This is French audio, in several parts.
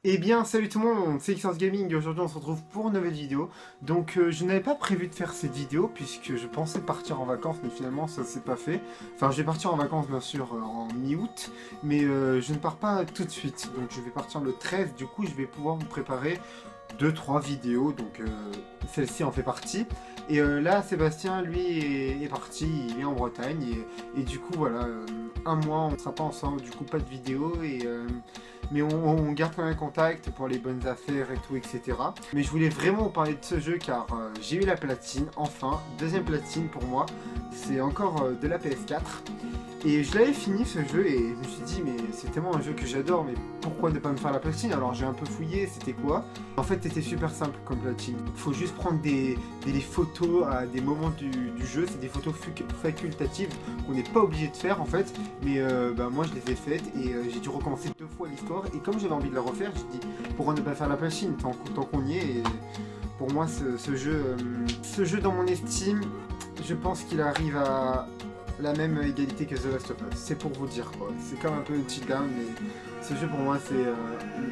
Eh bien, salut tout le monde, c'est Xforce Gaming et aujourd'hui on se retrouve pour une nouvelle vidéo. Donc je n'avais pas prévu de faire cette vidéo puisque je pensais partir en vacances mais finalement ça s'est pas fait. Enfin je vais partir en vacances bien sûr en mi-août mais je ne pars pas tout de suite. Donc je vais partir le 13, du coup je vais pouvoir vous préparer deux-trois vidéos, donc celle-ci en fait partie. Et là Sébastien lui est parti, il est en Bretagne et du coup voilà, un mois on ne sera pas ensemble, du coup pas de vidéo mais on garde quand même contact pour les bonnes affaires et tout, etc. Mais je voulais vraiment vous parler de ce jeu car j'ai eu la platine, enfin, deuxième platine pour moi. C'est encore de la PS4. Et je l'avais fini ce jeu et je me suis dit mais c'est tellement un jeu que j'adore, mais pourquoi ne pas me faire la platine? Alors j'ai un peu fouillé, c'était quoi? En fait c'était super simple comme platine. Il faut juste prendre des photos à des moments du jeu, c'est des photos facultatives qu'on n'est pas obligé de faire en fait, mais moi je les ai faites et j'ai dû recommencer deux fois l'histoire et comme j'avais envie de la refaire, j'ai dit pourquoi ne pas faire la platine tant qu'on y est. Et pour moi ce jeu dans mon estime, je pense qu'il arrive à la même égalité que The Last of Us. C'est pour vous dire quoi. C'est comme un peu une cheat down, mais ce jeu pour moi c'est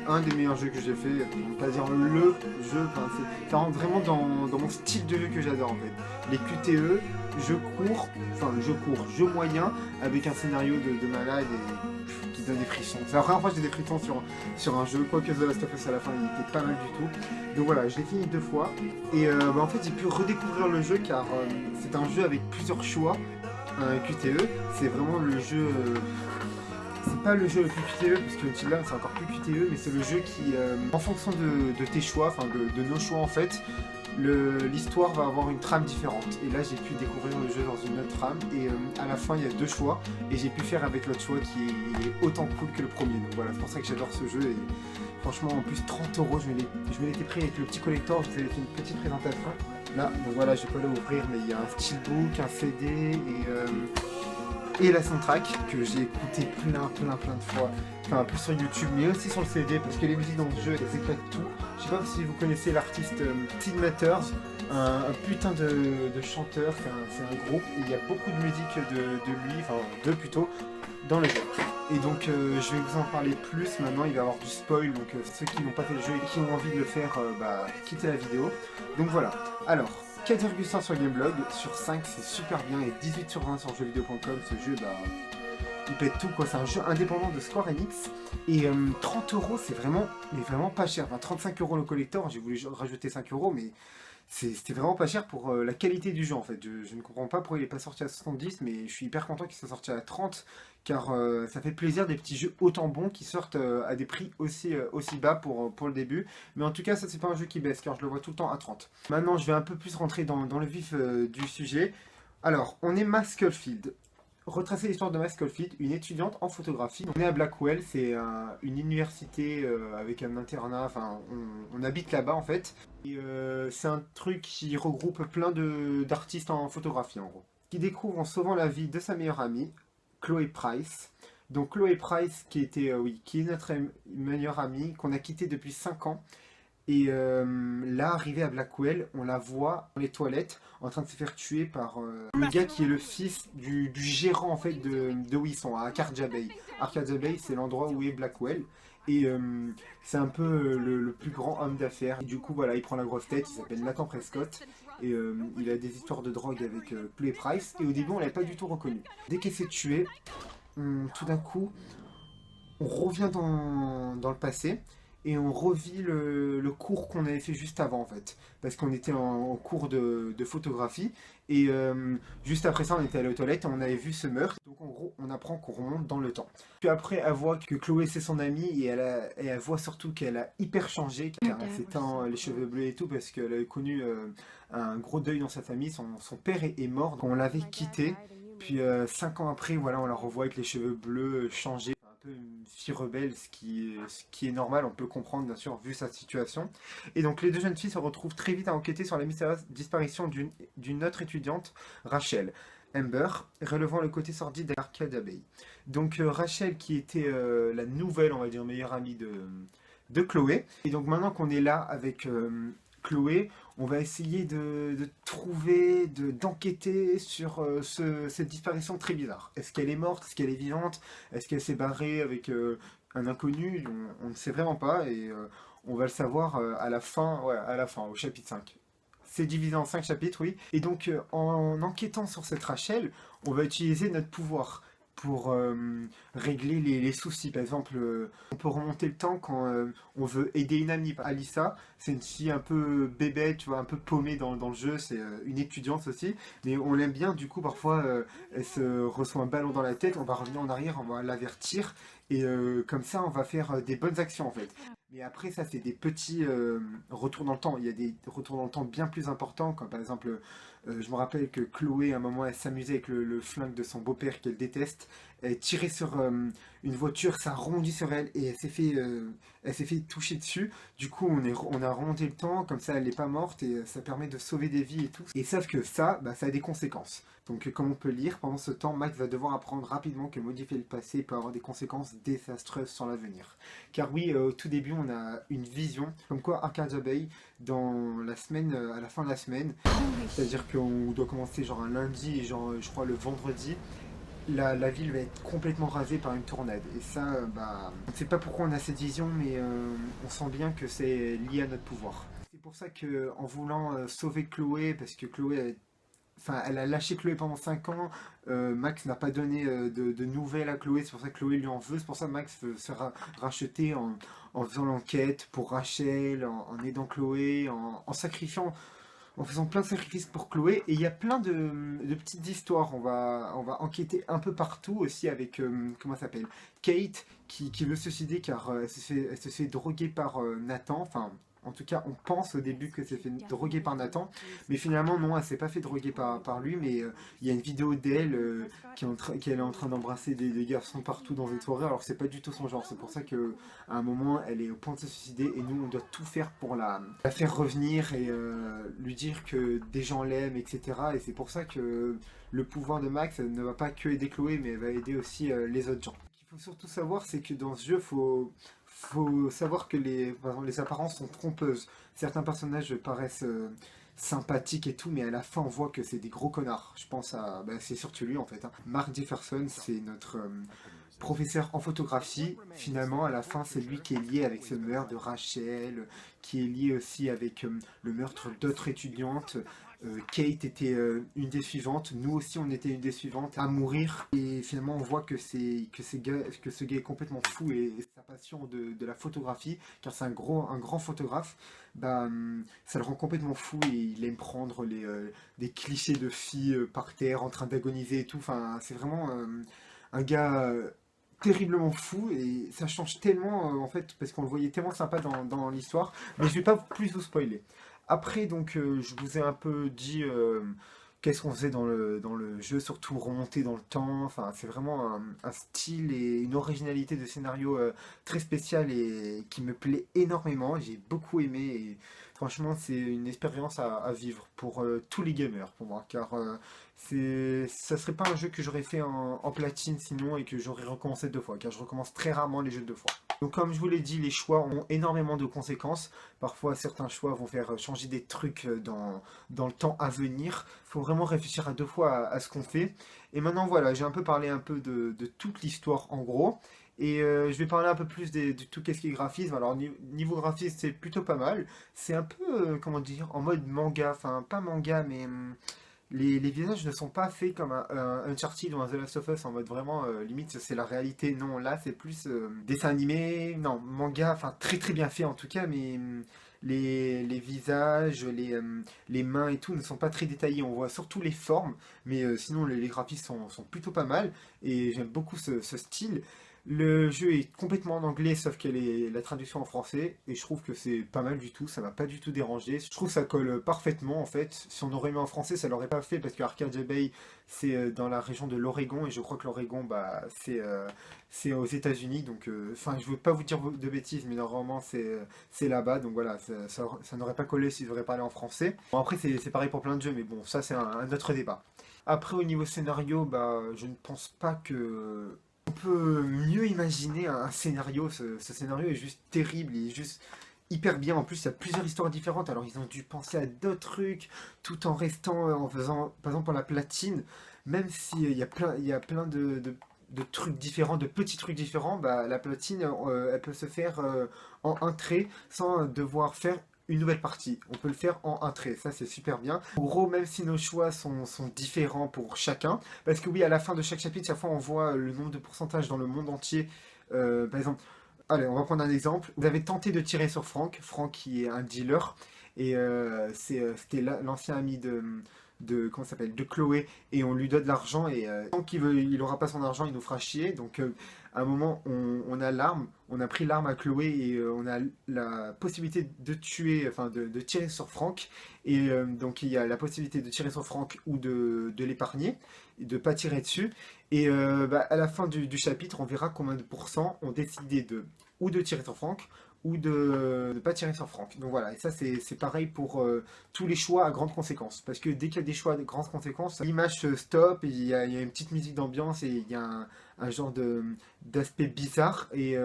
un des meilleurs jeux que j'ai fait. On peut pas dire le jeu, enfin, ça rentre vraiment dans mon style de jeu que j'adore en fait. Les QTE, jeu moyen avec un scénario de malade et qui donne des frissons. C'est la première fois que j'ai des frissons sur un jeu, quoique The Last of Us à la fin il était pas mal du tout. Donc voilà, je l'ai fini deux fois et en fait j'ai pu redécouvrir le jeu car c'est un jeu avec plusieurs choix. Un QTE, c'est vraiment le jeu. C'est pas le jeu le plus QTE, parce que Until Dawn c'est encore plus QTE, mais c'est le jeu qui, en fonction de tes choix, enfin de nos choix en fait, l'histoire va avoir une trame différente. Et là j'ai pu découvrir le jeu dans une autre trame, et à la fin il y a deux choix, et j'ai pu faire avec l'autre choix qui est autant cool que le premier. Donc voilà, c'est pour ça que j'adore ce jeu, et franchement en plus 30€, je me l'étais pris avec le petit collector, je vous avais fait une petite présentation. Là, donc voilà, je vais pas l'ouvrir, mais il y a un steelbook, un CD et la soundtrack que j'ai écouté plein de fois. Enfin, un peu sur YouTube, mais aussi sur le CD, parce que les musiques dans le jeu, elles éclatent tout. Je sais pas si vous connaissez l'artiste Sid Matters, un putain de chanteur, c'est un groupe, et il y a beaucoup de musique de lui, enfin d'eux plutôt, dans le jeu. Et donc je vais vous en parler plus maintenant, il va y avoir du spoil, donc ceux qui n'ont pas fait le jeu et qui ont envie de le faire, quittez la vidéo. Donc voilà, alors 4,5 sur Gameblog, sur 5 c'est super bien et 18 sur 20 sur jeuxvideo.com, ce jeu il pète tout quoi, c'est un jeu indépendant de Square Enix et 30€ c'est vraiment pas cher, enfin 35€ le collector, j'ai voulu rajouter 5€, mais c'était vraiment pas cher pour la qualité du jeu en fait. Je ne comprends pas pourquoi il n'est pas sorti à 70, mais je suis hyper content qu'il soit sorti à 30, car ça fait plaisir des petits jeux autant bons qui sortent à des prix aussi bas pour le début. Mais en tout cas, ça c'est pas un jeu qui baisse, car je le vois tout le temps à 30. Maintenant, je vais un peu plus rentrer dans le vif du sujet. Alors, on est Maskellfield. Retracer l'histoire de Maskellfield, une étudiante en photographie. On est à Blackwell, c'est une université avec un internat, enfin on habite là-bas en fait. Et c'est un truc qui regroupe plein d'artistes en photographie en gros. Qui découvre en sauvant la vie de sa meilleure amie, Chloé Price. Donc Chloé Price qui était, qui est notre meilleure amie, qu'on a quittée depuis 5 ans. Et là, arrivée à Blackwell, on la voit dans les toilettes en train de se faire tuer par le gars qui est le fils du gérant en fait de où ils sont, à Arcadia Bay. Arcadia Bay, c'est l'endroit où est Blackwell. Et c'est un peu le plus grand homme d'affaires. Et du coup, voilà, il prend la grosse tête, il s'appelle Nathan Prescott. Et il a des histoires de drogue avec Play Price. Et au début, on l'avait pas du tout reconnu. Dès qu'elle s'est tuée, tout d'un coup, on revient dans le passé et on revit le cours qu'on avait fait juste avant en fait. Parce qu'on était en cours de photographie et juste après ça on était allé aux toilettes et on avait vu ce meurtre. Donc en gros on apprend qu'on remonte dans le temps. Puis après elle voit que Chloé c'est son amie et elle voit surtout qu'elle a hyper changé car elle s'éteint les cheveux bleus et tout parce qu'elle avait connu un gros deuil dans sa famille. Son père est mort, donc on l'avait quitté. Puis 5 ans après, voilà, on la revoit avec les cheveux bleus changés, un peu une fille rebelle, ce qui est normal, on peut comprendre bien sûr vu sa situation. Et donc les deux jeunes filles se retrouvent très vite à enquêter sur la mystérieuse disparition d'une autre étudiante, Rachel. Amber, relevant le côté sordide d'Arcadia Bay. Donc Rachel qui était la nouvelle, on va dire, meilleure amie de Chloé. Et donc maintenant qu'on est là avec Chloé, on va essayer de trouver, d'enquêter sur cette disparition très bizarre. Est-ce qu'elle est morte? Est-ce qu'elle est vivante? Est-ce qu'elle s'est barrée avec un inconnu, on ne sait vraiment pas, et on va le savoir à la fin, ouais, à la fin, au chapitre 5. C'est divisé en 5 chapitres, oui. Et donc, en enquêtant sur cette Rachel, on va utiliser notre pouvoir pour régler les soucis. Par exemple, on peut remonter le temps quand on veut aider une amie. Alissa, c'est une fille un peu bébête, tu vois, un peu paumée dans le jeu. C'est une étudiante aussi. Mais on l'aime bien, du coup, parfois, elle se reçoit un ballon dans la tête. On va revenir en arrière, on va l'avertir. Et comme ça, on va faire des bonnes actions, en fait. Mais après, ça, c'est des petits retours dans le temps. Il y a des retours dans le temps bien plus importants, comme par exemple, je me rappelle que Chloé, à un moment, elle s'amusait avec le flingue de son beau-père qu'elle déteste. Elle tirait sur une voiture, ça rebondit sur elle et elle s'est fait toucher dessus. Du coup, on a remonté le temps, comme ça, elle n'est pas morte et ça permet de sauver des vies et tout. Et sauf que ça, bah, ça a des conséquences. Donc, comme on peut lire, pendant ce temps, Max va devoir apprendre rapidement que modifier le passé peut avoir des conséquences désastreuses sur l'avenir. Car oui, au tout début, on a une vision, comme quoi Arcadia Bay, dans la semaine, à la fin de la semaine, c'est-à-dire qu'on doit commencer genre un lundi et genre, je crois, le vendredi, la ville va être complètement rasée par une tornade. Et ça, bah, on ne sait pas pourquoi on a cette vision, mais on sent bien que c'est lié à notre pouvoir. C'est pour ça que en voulant sauver Chloé, parce que Chloé enfin, elle a lâché Chloé pendant 5 ans. Max n'a pas donné de nouvelles à Chloé. C'est pour ça que Chloé lui en veut. C'est pour ça que Max veut se racheter en faisant l'enquête pour Rachel, en aidant Chloé, en sacrifiant, en faisant plein de sacrifices pour Chloé. Et il y a plein de petites histoires. On va enquêter un peu partout aussi avec, comment ça s'appelle, Kate qui veut se suicider car elle se fait droguer par Nathan. Enfin, en tout cas, on pense au début que c'est fait droguer par Nathan, mais finalement, non, elle s'est pas fait droguer par lui, mais il y a une vidéo d'elle qu'elle est en train d'embrasser des garçons partout dans une soirée, alors que c'est pas du tout son genre. C'est pour ça que à un moment, elle est au point de se suicider, et nous, on doit tout faire pour la faire revenir et lui dire que des gens l'aiment, etc. Et c'est pour ça que le pouvoir de Max ne va pas que aider Chloé, mais elle va aider aussi les autres gens. Ce qu'il faut surtout savoir, c'est que dans ce jeu, faut savoir que par exemple, les apparences sont trompeuses. Certains personnages paraissent sympathiques et tout, mais à la fin on voit que c'est des gros connards. Je pense à, bah, c'est surtout lui en fait, hein. Mark Jefferson, c'est notre professeur en photographie. Finalement, à la fin, c'est lui qui est lié avec ce meurtre de Rachel, qui est lié aussi avec le meurtre d'autres étudiantes. Kate était une des suivantes, nous aussi on était une des suivantes à mourir. Et finalement on voit que que ce gars est complètement fou et sa passion de la photographie, car c'est un grand photographe, bah, ça le rend complètement fou et il aime prendre des clichés de filles par terre en train d'agoniser et tout. Enfin, c'est vraiment un gars terriblement fou et ça change tellement en fait parce qu'on le voyait tellement sympa dans l'histoire, mais je vais pas plus vous spoiler. Après donc je vous ai un peu dit qu'est-ce qu'on faisait dans le jeu, surtout remonter dans le temps, enfin c'est vraiment un style et une originalité de scénario très spécial et qui me plaît énormément, j'ai beaucoup aimé et franchement c'est une expérience à vivre pour tous les gamers pour moi car ça serait pas un jeu que j'aurais fait en platine sinon et que j'aurais recommencé 2 fois, car je recommence très rarement les jeux 2 fois. Donc comme je vous l'ai dit, les choix ont énormément de conséquences. Parfois certains choix vont faire changer des trucs dans le temps à venir. Il faut vraiment réfléchir à 2 fois à ce qu'on fait. Et maintenant voilà, j'ai un peu parlé un peu de toute l'histoire en gros. Et je vais parler un peu plus de tout ce qui est graphisme. Alors niveau graphisme c'est plutôt pas mal. C'est un peu, comment dire, en mode manga. Enfin pas manga mais les visages ne sont pas faits comme un Uncharted ou un The Last of Us en mode vraiment limite c'est la réalité. Non, là c'est plus dessin animé, non, manga, enfin très très bien fait en tout cas, mais les visages, les mains et tout ne sont pas très détaillés. On voit surtout les formes, mais sinon les graphismes sont plutôt pas mal et j'aime beaucoup ce style. Le jeu est complètement en anglais, sauf qu'elle est la traduction en français, et je trouve que c'est pas mal du tout, ça m'a pas du tout dérangé. Je trouve que ça colle parfaitement en fait. Si on aurait mis en français, ça l'aurait pas fait parce que Arcadia Bay c'est dans la région de l'Oregon, et je crois que l'Oregon bah, c'est aux États-Unis, donc enfin je veux pas vous dire de bêtises, mais normalement c'est là-bas, donc voilà, ça n'aurait pas collé s'ils auraient parlé en français. Bon, après c'est pareil pour plein de jeux, mais bon, ça c'est un autre débat. Après, au niveau scénario, bah, je ne pense pas que on peut mieux imaginer un scénario. Ce scénario est juste terrible, il est juste hyper bien. En plus, il y a plusieurs histoires différentes. Alors, ils ont dû penser à d'autres trucs, tout en restant, en faisant, par exemple, pour la platine, même s'il y a plein de trucs différents, de petits trucs différents, bah, la platine, elle peut se faire en un trait sans devoir faire une nouvelle partie. On peut le faire en un trait, ça c'est super bien. En gros, même si nos choix sont différents pour chacun, parce que oui, à la fin de chaque chapitre, chaque fois on voit le nombre de pourcentages dans le monde entier. Par exemple, allez, on va prendre un exemple. Vous avez tenté de tirer sur Franck, Franck qui est un dealer, et c'était l'ancien ami comment ça s'appelle, de Chloé, et on lui donne de l'argent, et tant il aura pas son argent, il nous fera chier. Donc à un moment, on a l'arme, on a pris l'arme à Chloé, et on a la possibilité de tuer, enfin de tirer sur Franck, et donc il y a la possibilité de tirer sur Franck ou de l'épargner, et de pas tirer dessus. Et bah, à la fin du chapitre, on verra combien de pourcents ont décidé ou de tirer sur Franck, ou de ne pas tirer sur Franck. Donc voilà, et ça c'est pareil pour tous les choix à grandes conséquences. Parce que dès qu'il y a des choix à grandes conséquences, l'image se stoppe, et il y a une petite musique d'ambiance, et il y a un genre d'aspect bizarre, et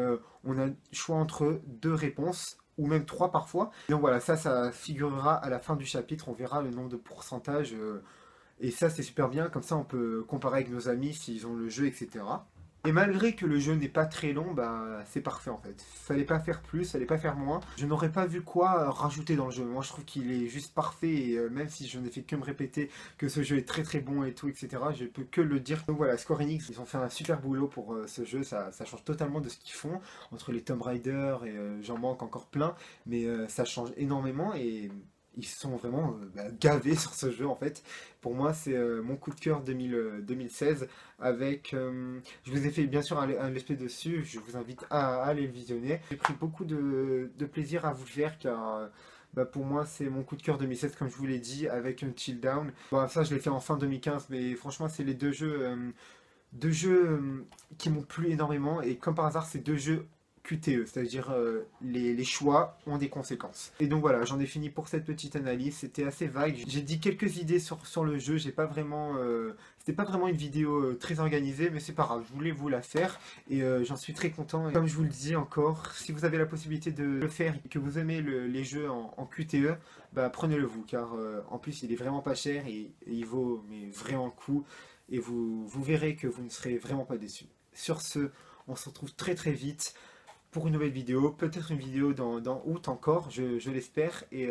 on a le choix entre deux réponses, ou même trois parfois. Donc voilà, ça figurera à la fin du chapitre, on verra le nombre de pourcentages, et ça c'est super bien, comme ça on peut comparer avec nos amis s'ils ont le jeu, etc. Et malgré que le jeu n'est pas très long, bah c'est parfait en fait. Fallait pas faire plus, fallait pas faire moins. Je n'aurais pas vu quoi rajouter dans le jeu. Moi je trouve qu'il est juste parfait, et même si je n'ai fait que me répéter que ce jeu est très très bon et tout, etc., je peux que le dire. Donc voilà, Square Enix, ils ont fait un super boulot pour ce jeu, ça change totalement de ce qu'ils font. Entre les Tomb Raider et j'en manque encore plein, mais ça change énormément, et ils sont vraiment gavés sur ce jeu en fait. Pour moi, c'est mon coup de cœur 2016 avec. Je vous ai fait bien sûr un let's play dessus, je vous invite à aller le visionner. J'ai pris beaucoup de plaisir à vous le faire, car bah, pour moi, c'est mon coup de cœur 2016, comme je vous l'ai dit, avec Until Dawn. Bon, ça, je l'ai fait en fin 2015, mais franchement, c'est les deux jeux qui m'ont plu énormément, et comme par hasard, c'est deux jeux QTE, c'est-à-dire les choix ont des conséquences. Et donc voilà, j'en ai fini pour cette petite analyse, c'était assez vague. J'ai dit quelques idées sur le jeu, j'ai pas vraiment, c'était pas vraiment une vidéo très organisée, mais c'est pas grave, je voulais vous la faire, et j'en suis très content. Et comme je vous le dis encore, si vous avez la possibilité de le faire et que vous aimez les jeux en QTE, bah prenez-le vous, car en plus il est vraiment pas cher, et il vaut mais vraiment le coup, et vous verrez que vous ne serez vraiment pas déçus. Sur ce, on se retrouve très très vite pour une nouvelle vidéo, peut-être une vidéo dans août encore, je l'espère, et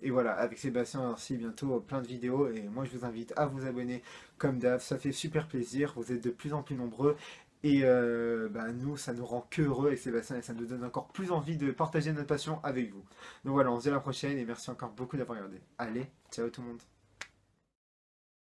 voilà, avec Sébastien aussi bientôt plein de vidéos, et moi je vous invite à vous abonner comme d'hab, ça fait super plaisir, vous êtes de plus en plus nombreux, et bah, nous ça nous rend que heureux avec Sébastien, et ça nous donne encore plus envie de partager notre passion avec vous. Donc voilà, on se dit à la prochaine, et merci encore beaucoup d'avoir regardé. Allez, ciao tout le monde.